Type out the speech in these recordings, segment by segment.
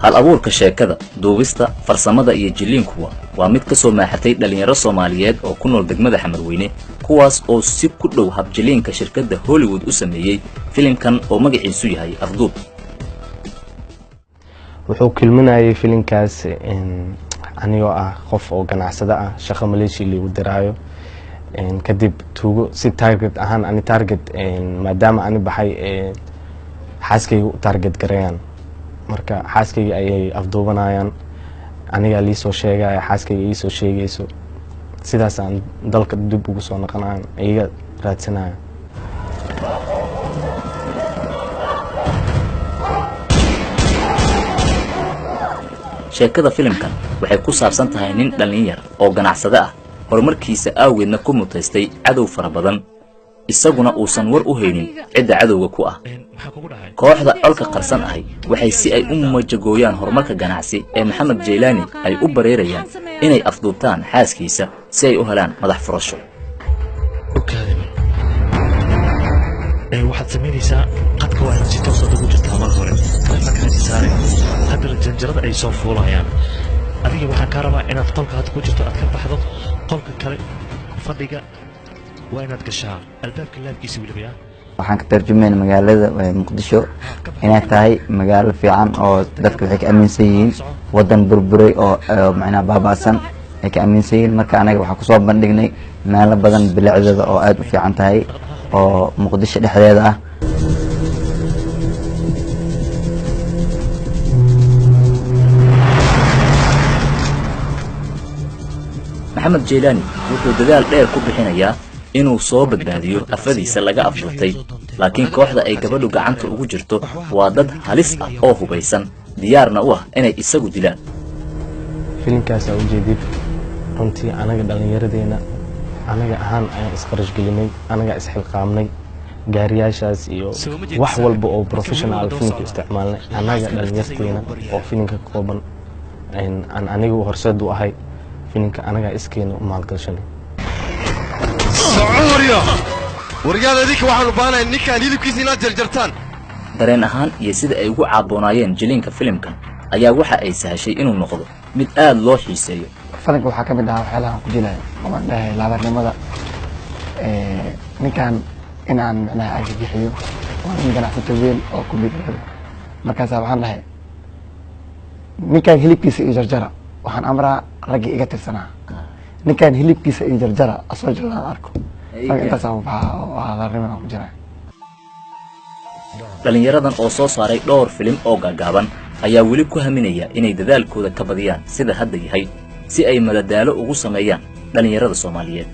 hal abuurka sheekada duubista farsamada iyo jiliinkuwa waa mid ka soo maaxatay dhalinyaro Soomaaliyeed oo ku nool degmada Xamarweyne kuwaas oo si ku dhow hab jiliinka shirkadda Hollywood u sameeyay filimkan oo magaciisu yahay Afduub wuxuu kulminayay filimkaas anigoo ah qof oo ganacsada ah shaqo Malaysia lagu diraayo kadib tuugo si target ahaan ani target maadaama ani baxay xaaskaygu target gareeyaan marka xaaskayga ayay afduubanayaan aniga li soo sheegay xaaskayga ii soo sheegayso sidaas aan dalka dib ugu soo noqonaan iyaga raadsanaya sheekada filimkan waxay ku saabsan tahay nin dhalinyar oo ganacsada ah horumarkiisa awgeedna ku mutaystay cadow fara badan isaguna uusan war u haynin cidda cadowga ku ah kooxda colka qarsan ahay waxay si ay u majagooyaan horumarka ganacsi ee Maxamed Jeylani ay u bareerayaan inay afduubtaan xaaskiisa si ay u helaan madax furasho waxaad sameynaysaa qadka waa si toos ah ugu jirtaa mar hore markaad saaray hadda janjarada ay soo fuulayaan adiga waxaan ka rabaa inaad qolka aad ku jirto aad ka baxdo qolka kale fadhiga waa inaad gashaa albaabka laabkiisa wiliba waxaan ka tarjumaynaa magaalada Muqdisho inay tahay magaalo fiican oo dadka waxay ka aaminsan yihiin wadan burburay oo macna baabaasan ay ka aaminsan yihiin marka anaga waxa ku soo bandhignay meelo badan bilicdeeda oo aad u fiican tahay oo Muqdisho dhexdeeda ah Maxamed Jeylani wuxuu dadaal dheer ku bixinayaa inuu soo badbaadiyo afadiisa laga afduubtay laakiin kooxda ay gabadhu gacanta ugu jirto waa dad halis ah oo hubaysan diyaarna u ah inay isagu dilaan filimkaas oo jeedid runtii anaga dhalinyaradeenna anaga ahaan ayaan isqarash gelinay anaga isxilqaamnay gaariyaashaas iyo wax walba oo professional filimka isticmaalnay anaga dhalinyarteena oo filimka kooban aan anigu horseed u ahay filimka anaga iskeena u maalgashanay waryaada idinka waxaan u baanahay ninkaan hilibkiisa inaad jarjartaan dareen ahaan iyo sida ay ugu caaboonaayeen jiliinka filimkan ayaa waxa ay sahashay inuu noqdo mid aad loo xiiseeyo filimka waxaa ka mid ah waxyaalaha ku jilay oo aan dhahay laabarnimada ninkaan inaan macnaha argagixiyo waa nin ganacsato weyn oo ku biirada markaas waxaan dhahay ninkaan hilibkiisa iyo jarjara waxaan amraa ragii iga tirsanaa ninkaan hilibkiisa iyo jarjara asoo joogaan arko intaas waa laabarnimada ku jira dhalinyaradan oo soo saaray dhowr filim oo gaagaaban ayaa weli ku haminaya inay dadaalkooda ka badiyaan sida hadda yahay si ay madadaalo ugu sameeyaan dhalinyarada Soomaaliyeed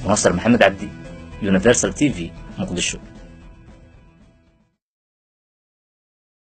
Nasr Maxamed Cabdi Universal TV Muqdisho